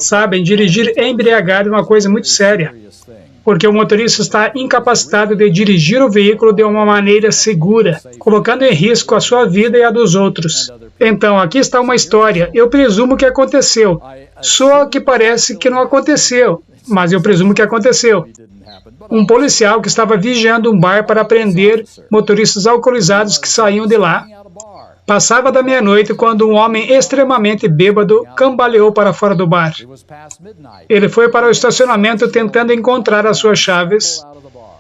Sabem, dirigir embriagado é uma coisa muito séria, porque o motorista está incapacitado de dirigir o veículo de uma maneira segura, colocando em risco a sua vida e a dos outros. Então, aqui está uma história. Eu presumo que aconteceu, só que parece que não aconteceu, mas eu presumo que aconteceu. Um policial que estava vigiando um bar para prender motoristas alcoolizados que saíam de lá. Passava da meia-noite quando um homem extremamente bêbado cambaleou para fora do bar. Ele foi para o estacionamento tentando encontrar as suas chaves.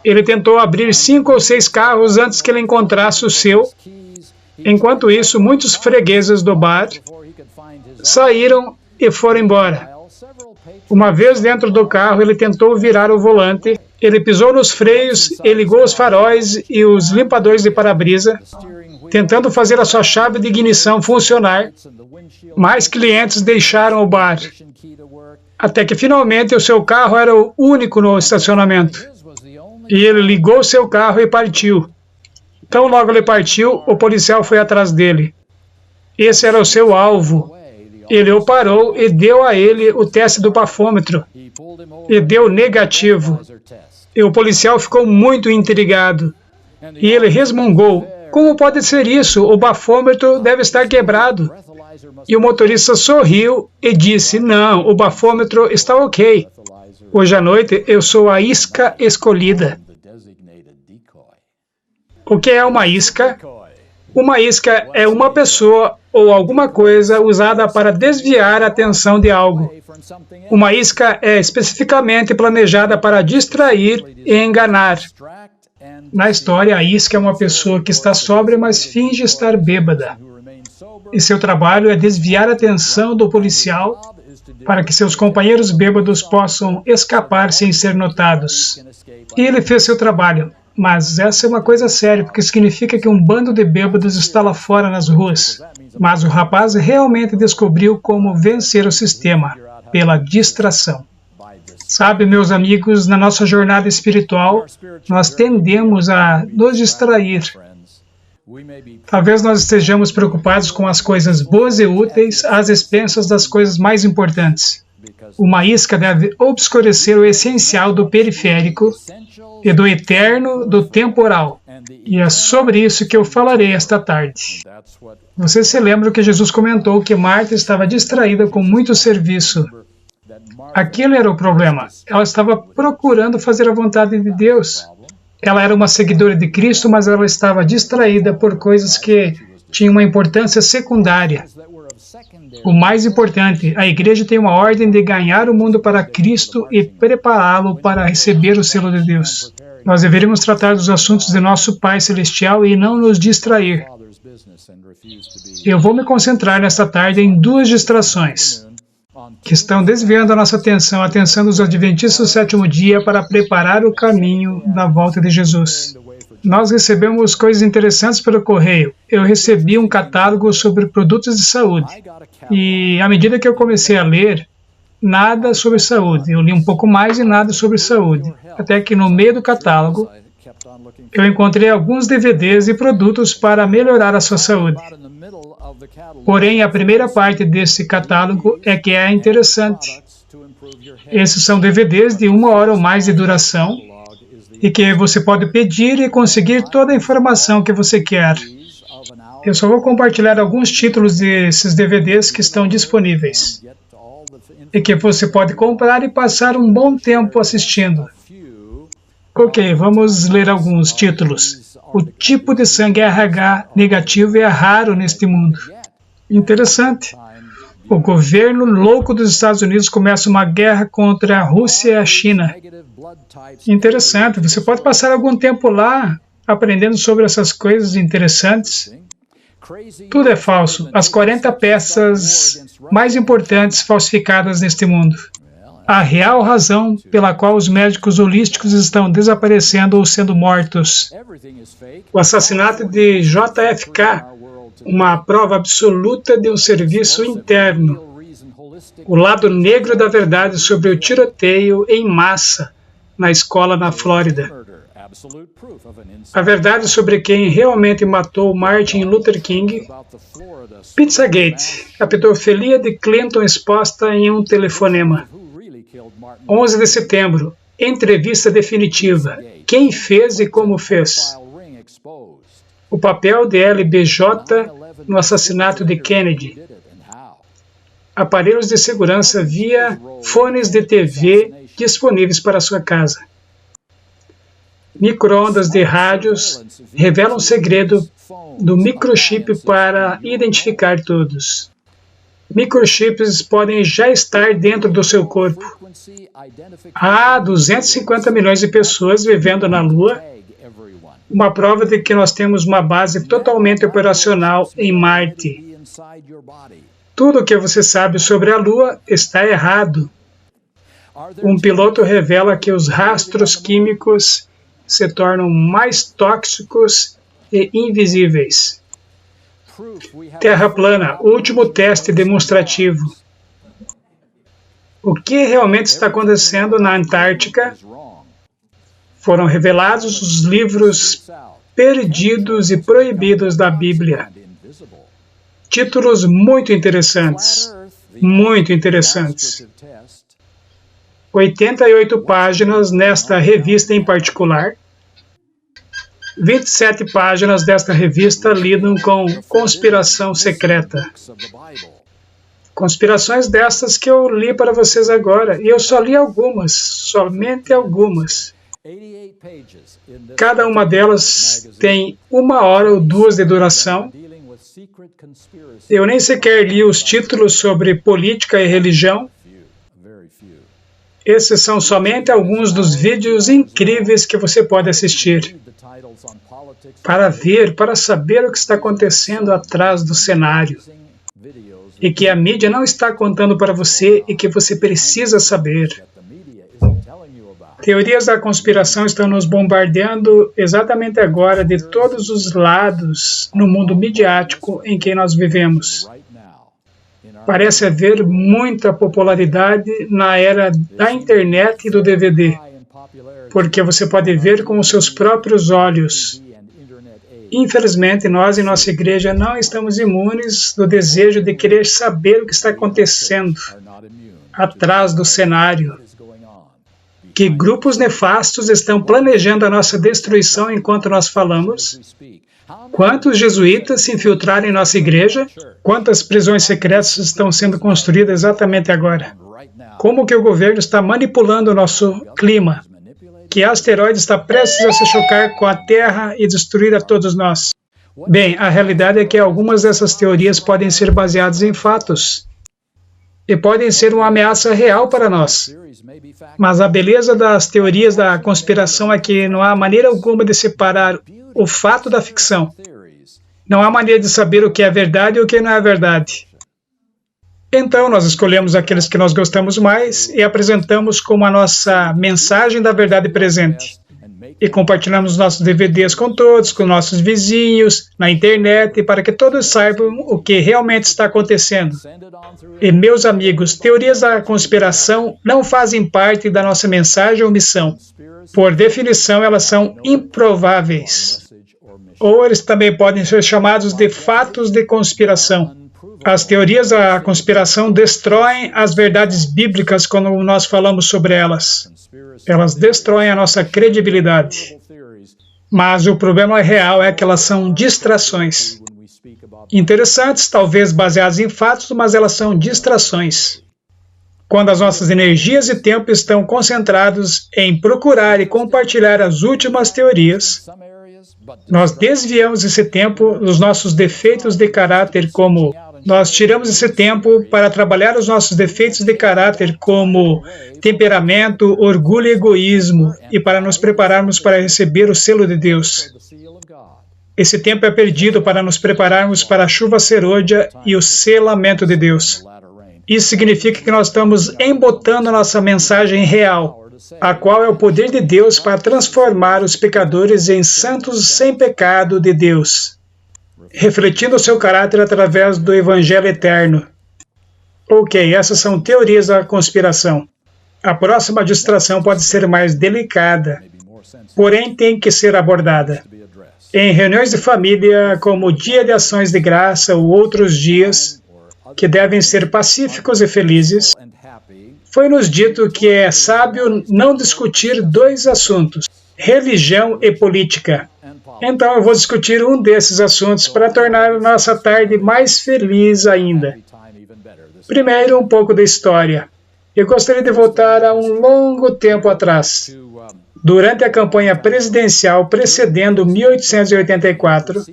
Ele tentou abrir 5 ou 6 carros antes que ele encontrasse o seu. Enquanto isso, muitos fregueses do bar saíram e foram embora. Uma vez dentro do carro, ele tentou virar o volante. Ele pisou nos freios, ele ligou os faróis e os limpadores de para-brisa, tentando fazer a sua chave de ignição funcionar. Mais clientes deixaram o bar, até que finalmente o seu carro era o único no estacionamento. E ele ligou seu carro e partiu. Tão logo ele partiu, o policial foi atrás dele. Esse era o seu alvo. Ele o parou e deu a ele o teste do bafômetro. E deu negativo. E o policial ficou muito intrigado. E ele resmungou: como pode ser isso? O bafômetro deve estar quebrado. E o motorista sorriu e disse: não, o bafômetro está ok. Hoje à noite eu sou a isca escolhida. O que é uma isca? Uma isca é uma pessoa ou alguma coisa usada para desviar a atenção de algo. Uma isca é especificamente planejada para distrair e enganar. Na história, a isca é uma pessoa que está sóbria, mas finge estar bêbada. E seu trabalho é desviar a atenção do policial para que seus companheiros bêbados possam escapar sem ser notados. E ele fez seu trabalho. Mas essa é uma coisa séria, porque significa que um bando de bêbados está lá fora nas ruas. Mas o rapaz realmente descobriu como vencer o sistema, pela distração. Sabe, meus amigos, na nossa jornada espiritual, nós tendemos a nos distrair. Talvez nós estejamos preocupados com as coisas boas e úteis às expensas das coisas mais importantes. Uma isca deve obscurecer o essencial do periférico e do eterno do temporal. E é sobre isso que eu falarei esta tarde. Você se lembra que Jesus comentou que Marta estava distraída com muito serviço. Aquele era o problema. Ela estava procurando fazer a vontade de Deus. Ela era uma seguidora de Cristo, mas ela estava distraída por coisas que tinham uma importância secundária. O mais importante, a igreja tem uma ordem de ganhar o mundo para Cristo e prepará-lo para receber o selo de Deus. Nós deveríamos tratar dos assuntos de nosso Pai Celestial e não nos distrair. Eu vou me concentrar nesta tarde em 2 distrações que estão desviando a nossa atenção, a atenção dos adventistas do 7º dia para preparar o caminho da volta de Jesus. Nós recebemos coisas interessantes pelo correio. Eu recebi um catálogo sobre produtos de saúde. E à medida que eu comecei a ler, nada sobre saúde. Eu li um pouco mais e nada sobre saúde. Até que no meio do catálogo, eu encontrei alguns DVDs e produtos para melhorar a sua saúde. Porém, a primeira parte desse catálogo é que é interessante. Esses são DVDs de 1 hora ou mais de duração e que você pode pedir e conseguir toda a informação que você quer. Eu só vou compartilhar alguns títulos desses DVDs que estão disponíveis e que você pode comprar e passar um bom tempo assistindo. Ok, vamos ler alguns títulos. O tipo de sangue RH negativo é raro neste mundo. Interessante. O governo louco dos Estados Unidos começa uma guerra contra a Rússia e a China. Interessante. Você pode passar algum tempo lá aprendendo sobre essas coisas interessantes. Tudo é falso. As 40 peças mais importantes falsificadas neste mundo. a real razão pela qual os médicos holísticos estão desaparecendo ou sendo mortos. O assassinato de JFK, uma prova absoluta de um serviço interno. O lado negro da verdade sobre o tiroteio em massa na escola na Flórida. A verdade sobre quem realmente matou Martin Luther King. Pizzagate, a pedofilia de Clinton exposta em um telefonema. 11 de setembro, entrevista definitiva. Quem fez e como fez? O papel de LBJ no assassinato de Kennedy. Aparelhos de segurança via fones de TV disponíveis para sua casa. Micro-ondas de rádios revelam o segredo do microchip para identificar todos. Microchips podem já estar dentro do seu corpo. Há 250 milhões de pessoas vivendo na Lua, uma prova de que nós temos uma base totalmente operacional em Marte. Tudo o que você sabe sobre a Lua está errado. Um piloto revela que os rastros químicos se tornam mais tóxicos e invisíveis. Terra plana, último teste demonstrativo. O que realmente está acontecendo na Antártica? Foram revelados os livros perdidos e proibidos da Bíblia. Títulos muito interessantes. Muito interessantes. 88 páginas nesta revista em particular. 27 páginas desta revista lidam com conspiração secreta. Conspirações dessas que eu li para vocês agora. E eu só li algumas, somente algumas. Cada uma delas tem 1 hora ou 2 de duração. Eu nem sequer li os títulos sobre política e religião. Esses são somente alguns dos vídeos incríveis que você pode assistir para ver, para saber o que está acontecendo atrás do cenário e que a mídia não está contando para você e que você precisa saber. Teorias da conspiração estão nos bombardeando exatamente agora de todos os lados no mundo midiático em que nós vivemos. Parece haver muita popularidade na era da internet e do DVD, porque você pode ver com os seus próprios olhos. Infelizmente, nós em nossa igreja não estamos imunes do desejo de querer saber o que está acontecendo atrás do cenário. Que grupos nefastos estão planejando a nossa destruição enquanto nós falamos? Quantos jesuítas se infiltraram em nossa igreja? Quantas prisões secretas estão sendo construídas exatamente agora? Como que o governo está manipulando o nosso clima? Que asteroide está prestes a se chocar com a Terra e destruir a todos nós? Bem, a realidade é que algumas dessas teorias podem ser baseadas em fatos e podem ser uma ameaça real para nós. Mas a beleza das teorias da conspiração é que não há maneira alguma de separar o fato da ficção. Não há maneira de saber o que é verdade e o que não é verdade. Então, nós escolhemos aqueles que nós gostamos mais e apresentamos como a nossa mensagem da verdade presente. E compartilhamos nossos DVDs com todos, com nossos vizinhos, na internet, para que todos saibam o que realmente está acontecendo. E, meus amigos, teorias da conspiração não fazem parte da nossa mensagem ou missão. Por definição, elas são improváveis. Ou eles também podem ser chamados de fatos de conspiração. As teorias da conspiração destroem as verdades bíblicas quando nós falamos sobre elas. Elas destroem a nossa credibilidade. Mas o problema real é que elas são distrações. Interessantes, talvez baseadas em fatos, mas elas são distrações. Quando as nossas energias e tempo estão concentrados em procurar e compartilhar as últimas teorias, nós desviamos esse tempo dos nossos defeitos de caráter, como nós tiramos esse tempo para trabalhar os nossos defeitos de caráter, como temperamento, orgulho e egoísmo, e para nos prepararmos para receber o selo de Deus. Esse tempo é perdido para nos prepararmos para a chuva serôdia e o selamento de Deus. Isso significa que nós estamos embotando nossa mensagem real, a qual é o poder de Deus para transformar os pecadores em santos sem pecado de Deus, refletindo o seu caráter através do Evangelho eterno. Ok, essas são teorias da conspiração. A próxima distração pode ser mais delicada, porém tem que ser abordada. Em reuniões de família, como o Dia de Ações de Graça ou outros dias, que devem ser pacíficos e felizes, foi-nos dito que é sábio não discutir dois assuntos, religião e política. Então eu vou discutir um desses assuntos para tornar nossa tarde mais feliz ainda. Primeiro, um pouco da história. Eu gostaria de voltar a um longo tempo atrás. Durante a campanha presidencial precedendo 1884,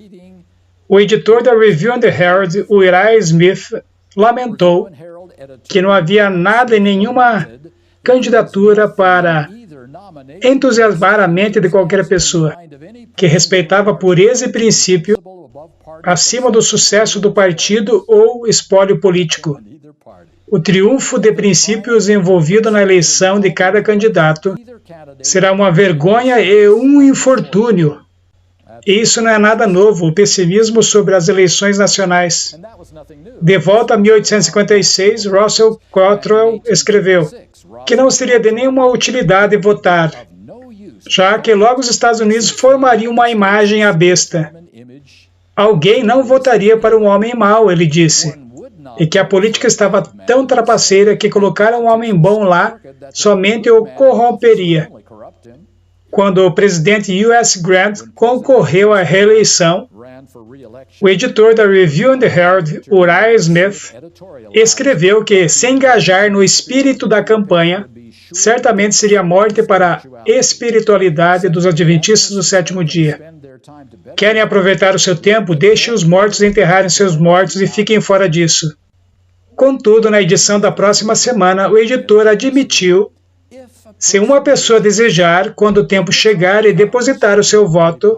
o editor da Review and the Herald, Uriah Smith, lamentou que não havia nada em nenhuma candidatura para entusiasmar a mente de qualquer pessoa que respeitava pureza e princípio acima do sucesso do partido ou espólio político. O triunfo de princípios envolvido na eleição de cada candidato será uma vergonha e um infortúnio. E isso não é nada novo, o pessimismo sobre as eleições nacionais. De volta a 1856, Russell Cottrell escreveu que não seria de nenhuma utilidade votar, já que logo os Estados Unidos formariam uma imagem à besta. Alguém não votaria para um homem mau, ele disse, e que a política estava tão trapaceira que colocar um homem bom lá somente o corromperia. Quando o presidente U.S. Grant concorreu à reeleição, o editor da Review and the Herald, Uriah Smith, escreveu que se engajar no espírito da campanha certamente seria morte para a espiritualidade dos adventistas do sétimo dia. Querem aproveitar o seu tempo? Deixem os mortos enterrarem seus mortos e fiquem fora disso. Contudo, na edição da próxima semana, o editor admitiu: se uma pessoa desejar, quando o tempo chegar e depositar o seu voto,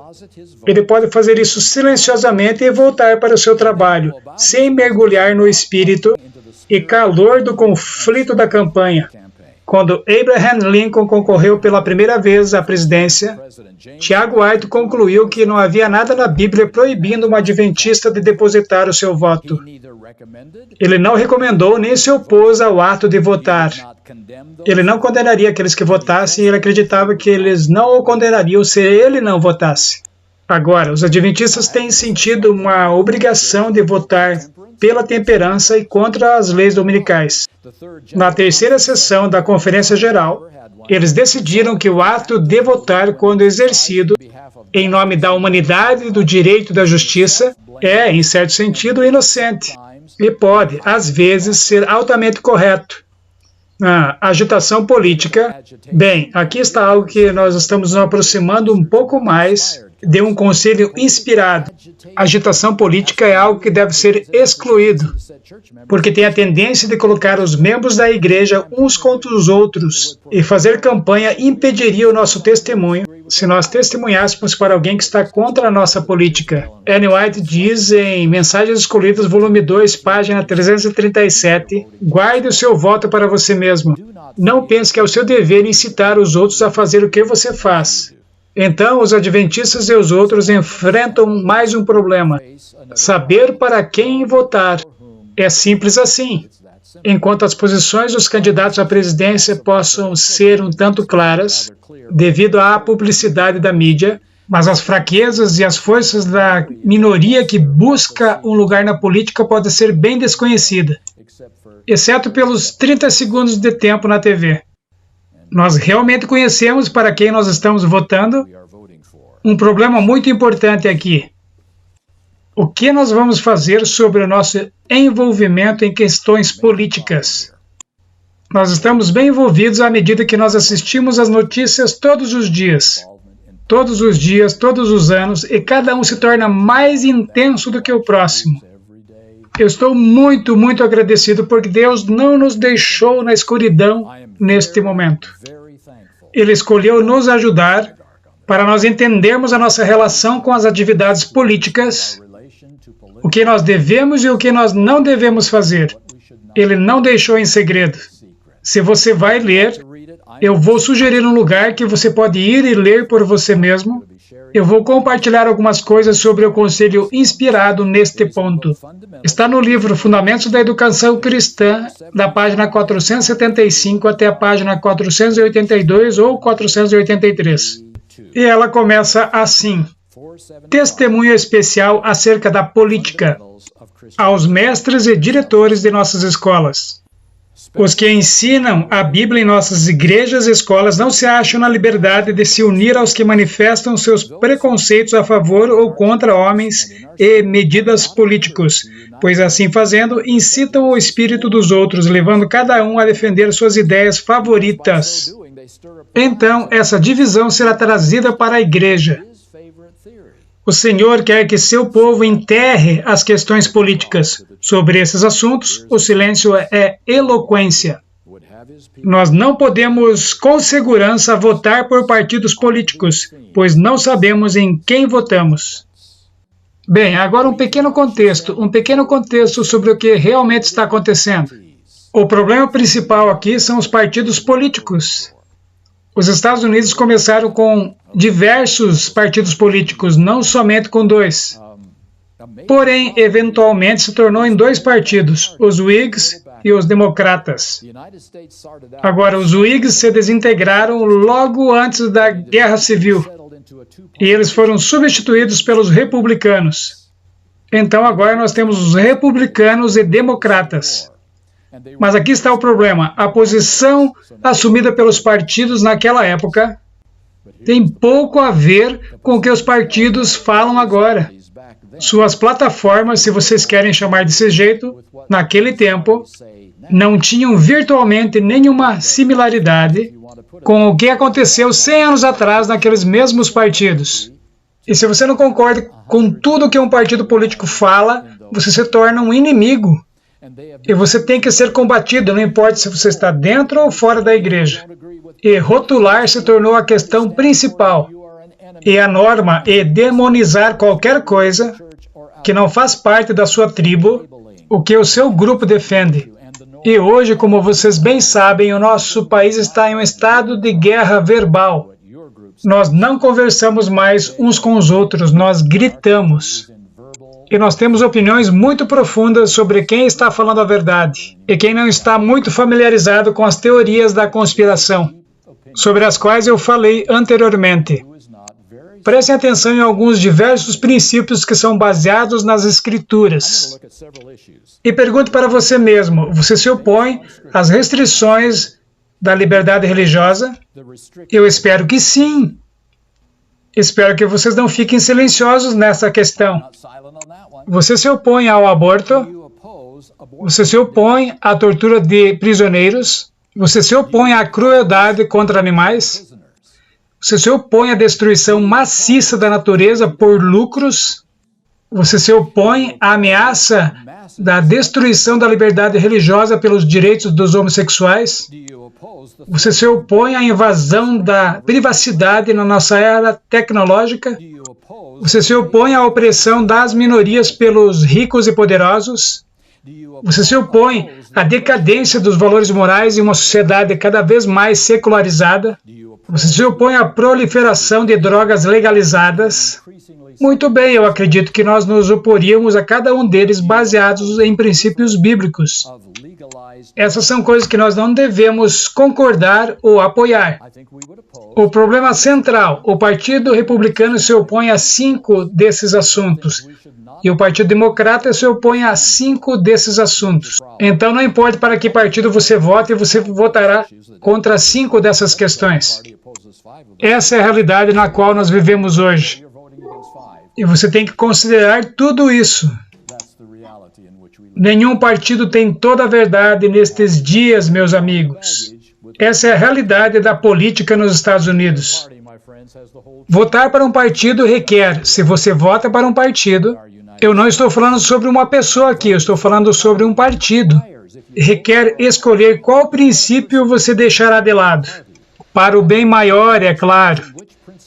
ele pode fazer isso silenciosamente e voltar para o seu trabalho, sem mergulhar no espírito e calor do conflito da campanha. Quando Abraham Lincoln concorreu pela primeira vez à presidência, Tiago White concluiu que não havia nada na Bíblia proibindo um adventista de depositar o seu voto. Ele não recomendou nem se opôs ao ato de votar. Ele não condenaria aqueles que votassem e ele acreditava que eles não o condenariam se ele não votasse. Agora, os adventistas têm sentido uma obrigação de votar pela temperança e contra as leis dominicais. Na terceira sessão da Conferência Geral, eles decidiram que o ato de votar, quando exercido em nome da humanidade e do direito da justiça, é, em certo sentido, inocente e pode, às vezes, ser altamente correto. Agitação política. Bem, aqui está algo que nós estamos nos aproximando um pouco mais de um conselho inspirado. Agitação política é algo que deve ser excluído, porque tem a tendência de colocar os membros da igreja uns contra os outros, e fazer campanha impediria o nosso testemunho se nós testemunhássemos para alguém que está contra a nossa política. Ellen White diz em Mensagens Escolhidas, volume 2, página 337, guarde o seu voto para você mesmo. Não pense que é o seu dever incitar os outros a fazer o que você faz. Então, os adventistas e os outros enfrentam mais um problema: saber para quem votar. É simples assim. Enquanto as posições dos candidatos à presidência possam ser um tanto claras, devido à publicidade da mídia, mas as fraquezas e as forças da minoria que busca um lugar na política podem ser bem desconhecidas, exceto pelos 30 segundos de tempo na TV. Nós realmente conhecemos para quem nós estamos votando? Um problema muito importante aqui. O que nós vamos fazer sobre o nosso envolvimento em questões políticas? Nós estamos bem envolvidos à medida que nós assistimos às notícias todos os dias. Todos os dias, todos os anos, e cada um se torna mais intenso do que o próximo. Eu estou muito, muito agradecido porque Deus não nos deixou na escuridão neste momento. Ele escolheu nos ajudar para nós entendermos a nossa relação com as atividades políticas, o que nós devemos e o que nós não devemos fazer. Ele não deixou em segredo. Se você vai ler, eu vou sugerir um lugar que você pode ir e ler por você mesmo. Eu vou compartilhar algumas coisas sobre o conselho inspirado neste ponto. Está no livro Fundamentos da Educação Cristã, da página 475 até a página 482 ou 483. E ela começa assim: testemunho especial acerca da política aos mestres e diretores de nossas escolas. Os que ensinam a Bíblia em nossas igrejas e escolas não se acham na liberdade de se unir aos que manifestam seus preconceitos a favor ou contra homens e medidas políticos, pois assim fazendo, incitam o espírito dos outros, levando cada um a defender suas ideias favoritas. Então, essa divisão será trazida para a igreja. O Senhor quer que seu povo enterre as questões políticas. Sobre esses assuntos, o silêncio é eloquência. Nós não podemos, com segurança, votar por partidos políticos, pois não sabemos em quem votamos. Bem, agora um pequeno contexto sobre o que realmente está acontecendo. O problema principal aqui são os partidos políticos. Os Estados Unidos começaram com diversos partidos políticos, não somente com 2. Porém, eventualmente se tornou em 2 partidos, os Whigs e os Democratas. Agora, os Whigs se desintegraram logo antes da Guerra Civil e eles foram substituídos pelos republicanos. Então, agora nós temos os republicanos e democratas. Mas aqui está o problema. A posição assumida pelos partidos naquela época tem pouco a ver com o que os partidos falam agora. Suas plataformas, se vocês querem chamar desse jeito, naquele tempo, não tinham virtualmente nenhuma similaridade com o que aconteceu 100 anos atrás naqueles mesmos partidos. E se você não concorda com tudo que um partido político fala, você se torna um inimigo. E você tem que ser combatido, não importa se você está dentro ou fora da igreja. E rotular se tornou a questão principal. E a norma é demonizar qualquer coisa que não faz parte da sua tribo, o que o seu grupo defende. E hoje, como vocês bem sabem, o nosso país está em um estado de guerra verbal. Nós não conversamos mais uns com os outros, nós gritamos. E nós temos opiniões muito profundas sobre quem está falando a verdade e quem não está muito familiarizado com as teorias da conspiração, sobre as quais eu falei anteriormente. Prestem atenção em alguns diversos princípios que são baseados nas Escrituras. E pergunte para você mesmo, você se opõe às restrições da liberdade religiosa? Eu espero que sim. Espero que vocês não fiquem silenciosos nessa questão. Você se opõe ao aborto? Você se opõe à tortura de prisioneiros? Você se opõe à crueldade contra animais? Você se opõe à destruição maciça da natureza por lucros? Você se opõe à ameaça da destruição da liberdade religiosa pelos direitos dos homossexuais? Você se opõe à invasão da privacidade na nossa era tecnológica? Você se opõe à opressão das minorias pelos ricos e poderosos? Você se opõe à decadência dos valores morais em uma sociedade cada vez mais secularizada? Você se opõe à proliferação de drogas legalizadas? Muito bem, eu acredito que nós nos oporíamos a cada um deles baseados em princípios bíblicos. Essas são coisas que nós não devemos concordar ou apoiar. O problema central, o Partido Republicano se opõe a 5 desses assuntos. E o Partido Democrata se opõe a 5 desses assuntos. Então, não importa para que partido você vote, você votará contra 5 dessas questões. Essa é a realidade na qual nós vivemos hoje. E você tem que considerar tudo isso. Nenhum partido tem toda a verdade nestes dias, meus amigos. Essa é a realidade da política nos Estados Unidos. Votar para um partido requer, se você vota para um partido, eu não estou falando sobre uma pessoa aqui, eu estou falando sobre um partido. Requer escolher qual princípio você deixará de lado. Para o bem maior, é claro.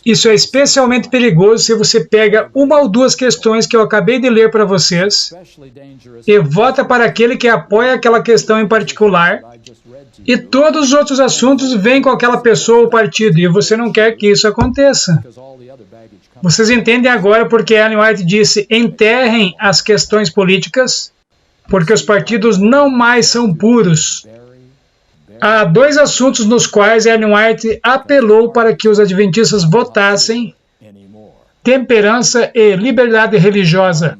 Isso é especialmente perigoso se você pega uma ou duas questões que eu acabei de ler para vocês e vota para aquele que apoia aquela questão em particular, e todos os outros assuntos vêm com aquela pessoa ou partido, e você não quer que isso aconteça. Vocês entendem agora porque Ellen White disse: enterrem as questões políticas, porque os partidos não mais são puros. Há dois assuntos nos quais Ellen White apelou para que os adventistas votassem: temperança e liberdade religiosa.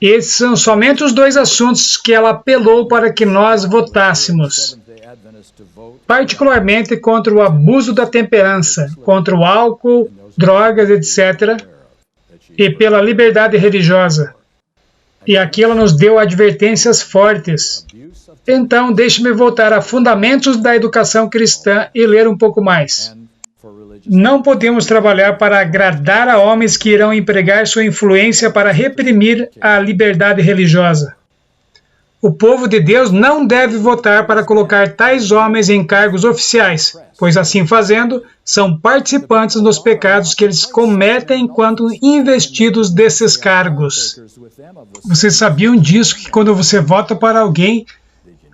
Esses são somente os dois assuntos que ela apelou para que nós votássemos. Particularmente contra o abuso da temperança, contra o álcool, drogas, etc., e pela liberdade religiosa. E aqui ela nos deu advertências fortes. Então, deixe-me voltar a fundamentos da educação cristã e ler um pouco mais. Não podemos trabalhar para agradar a homens que irão empregar sua influência para reprimir a liberdade religiosa. O povo de Deus não deve votar para colocar tais homens em cargos oficiais, pois assim fazendo, são participantes nos pecados que eles cometem enquanto investidos desses cargos. Vocês sabiam disso, que quando você vota para alguém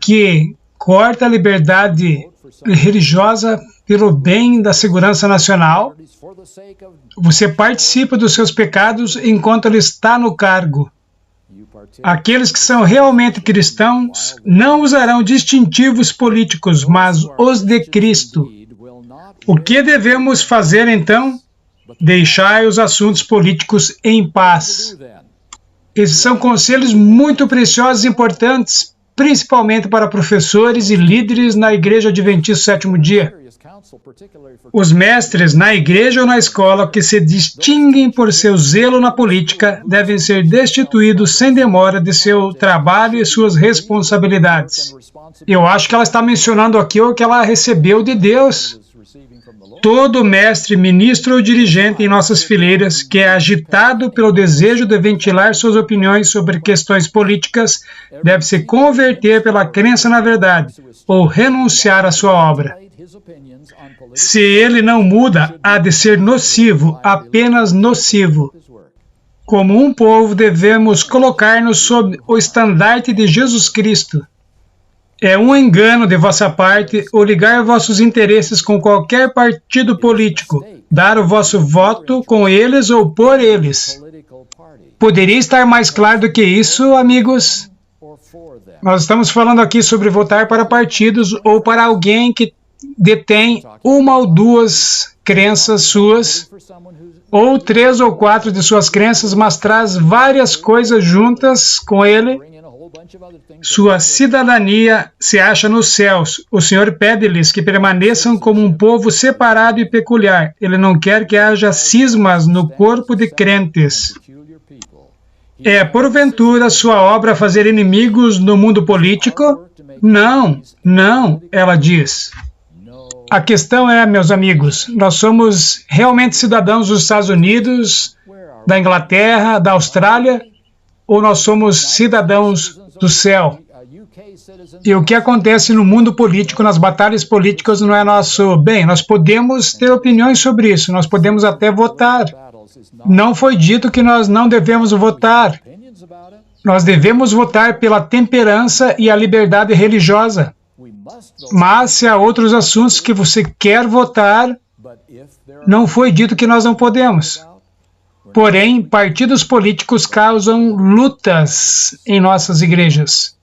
que corta a liberdade religiosa pelo bem da segurança nacional, você participa dos seus pecados enquanto ele está no cargo. Aqueles que são realmente cristãos não usarão distintivos políticos, mas os de Cristo. O que devemos fazer então? Deixai os assuntos políticos em paz. Esses são conselhos muito preciosos e importantes, principalmente para professores e líderes na Igreja Adventista do Sétimo Dia. Os mestres na igreja ou na escola que se distinguem por seu zelo na política devem ser destituídos sem demora de seu trabalho e suas responsabilidades. Eu acho que ela está mencionando aqui o que ela recebeu de Deus. Todo mestre, ministro ou dirigente em nossas fileiras que é agitado pelo desejo de ventilar suas opiniões sobre questões políticas deve se converter pela crença na verdade ou renunciar à sua obra. Se ele não muda, há de ser nocivo, apenas nocivo. Como um povo, devemos colocar-nos sob o estandarte de Jesus Cristo. É um engano de vossa parte o ligar vossos interesses com qualquer partido político, dar o vosso voto com eles ou por eles. Poderia estar mais claro do que isso, amigos? Nós estamos falando aqui sobre votar para partidos ou para alguém que detém uma ou duas crenças suas, ou 3 ou 4 de suas crenças, mas traz várias coisas juntas com ele. Sua cidadania se acha nos céus. O Senhor pede-lhes que permaneçam como um povo separado e peculiar. Ele não quer que haja cismas no corpo de crentes. É, porventura, sua obra fazer inimigos no mundo político? Não, não, ela diz. A questão é, meus amigos, nós somos realmente cidadãos dos Estados Unidos, da Inglaterra, da Austrália, ou nós somos cidadãos do céu? E o que acontece no mundo político, nas batalhas políticas, não é nosso bem. Nós podemos ter opiniões sobre isso, nós podemos até votar. Não foi dito que nós não devemos votar. Nós devemos votar pela temperança e a liberdade religiosa. Mas se há outros assuntos que você quer votar, não foi dito que nós não podemos. Porém, partidos políticos causam lutas em nossas igrejas.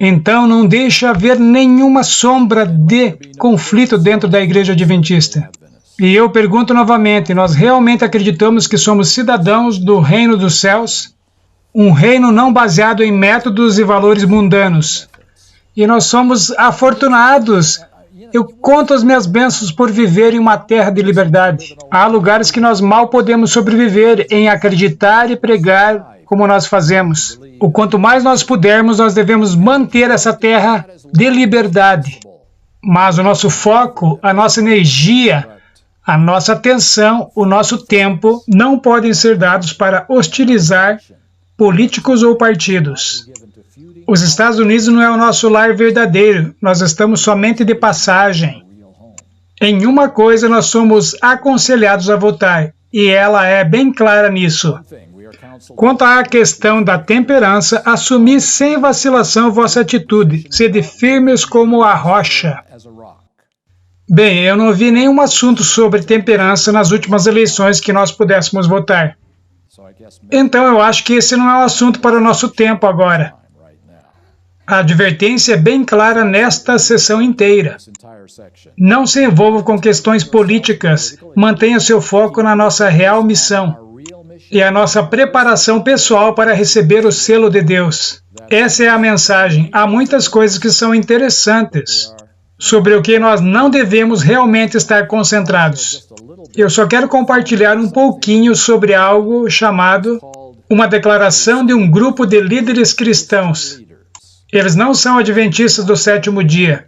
Então, não deixa haver nenhuma sombra de conflito dentro da Igreja Adventista. E eu pergunto novamente, nós realmente acreditamos que somos cidadãos do reino dos céus? Um reino não baseado em métodos e valores mundanos. E nós somos afortunados. Eu conto as minhas bênçãos por viver em uma terra de liberdade. Há lugares que nós mal podemos sobreviver em acreditar e pregar como nós fazemos. O quanto mais nós pudermos, nós devemos manter essa terra de liberdade. Mas o nosso foco, a nossa energia, a nossa atenção, o nosso tempo não podem ser dados para hostilizar políticos ou partidos. Os Estados Unidos não é o nosso lar verdadeiro, nós estamos somente de passagem. Em uma coisa nós somos aconselhados a votar, e ela é bem clara nisso. Quanto à questão da temperança, assumi sem vacilação vossa atitude, sede firmes como a rocha. Bem, eu não vi nenhum assunto sobre temperança nas últimas eleições que nós pudéssemos votar. Então eu acho que esse não é um assunto para o nosso tempo agora. A advertência é bem clara nesta sessão inteira. Não se envolva com questões políticas, mantenha seu foco na nossa real missão e a nossa preparação pessoal para receber o selo de Deus. Essa é a mensagem. Há muitas coisas que são interessantes sobre o que nós não devemos realmente estar concentrados. Eu só quero compartilhar um pouquinho sobre algo chamado uma declaração de um grupo de líderes cristãos. Eles não são adventistas do sétimo dia.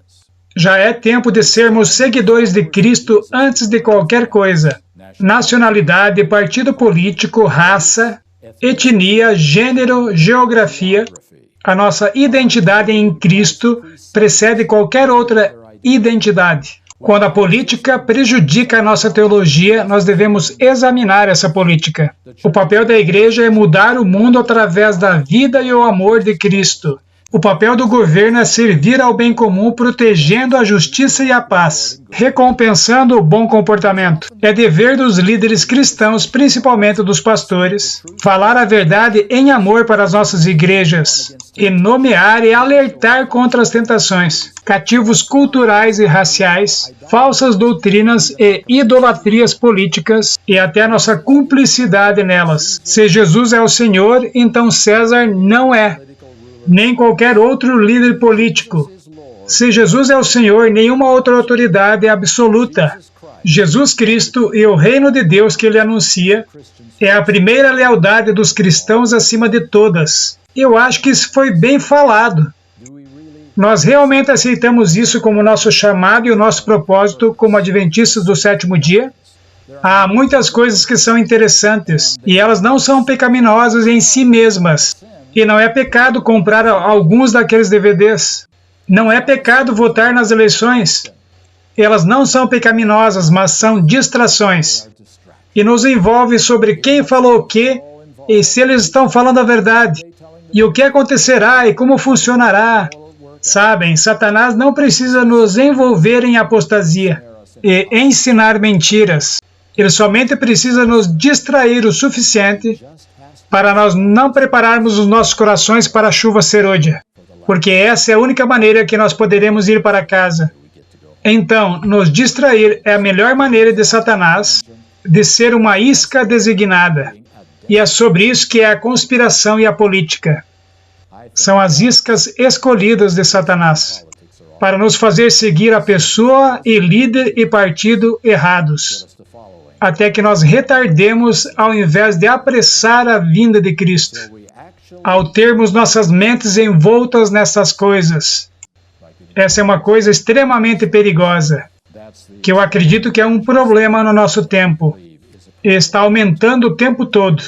Já é tempo de sermos seguidores de Cristo antes de qualquer coisa. Nacionalidade, partido político, raça, etnia, gênero, geografia. A nossa identidade em Cristo precede qualquer outra identidade. Quando a política prejudica a nossa teologia, nós devemos examinar essa política. O papel da igreja é mudar o mundo através da vida e o amor de Cristo. O papel do governo é servir ao bem comum, protegendo a justiça e a paz, recompensando o bom comportamento. É dever dos líderes cristãos, principalmente dos pastores, falar a verdade em amor para as nossas igrejas e nomear e alertar contra as tentações, cativos culturais e raciais, falsas doutrinas e idolatrias políticas e até a nossa cumplicidade nelas. Se Jesus é o Senhor, então César não é, nem qualquer outro líder político. Se Jesus é o Senhor, nenhuma outra autoridade é absoluta. Jesus Cristo e o reino de Deus que Ele anuncia é a primeira lealdade dos cristãos acima de todas. Eu acho que isso foi bem falado. Nós realmente aceitamos isso como nosso chamado e o nosso propósito como adventistas do sétimo dia? Há muitas coisas que são interessantes, e elas não são pecaminosas em si mesmas. E não é pecado comprar alguns daqueles DVDs. Não é pecado votar nas eleições. Elas não são pecaminosas, mas são distrações. E nos envolve sobre quem falou o quê e se eles estão falando a verdade. E o que acontecerá e como funcionará. Sabem, Satanás não precisa nos envolver em apostasia e ensinar mentiras. Ele somente precisa nos distrair o suficiente para nós não prepararmos os nossos corações para a chuva serôdia, porque essa é a única maneira que nós poderemos ir para casa. Então, nos distrair é a melhor maneira de Satanás de ser uma isca designada. E é sobre isso que é a conspiração e a política. São as iscas escolhidas de Satanás, para nos fazer seguir a pessoa e líder e partido errados, até que nós retardemos ao invés de apressar a vinda de Cristo, ao termos nossas mentes envoltas nessas coisas. Essa é uma coisa extremamente perigosa, que eu acredito que é um problema no nosso tempo, e está aumentando o tempo todo.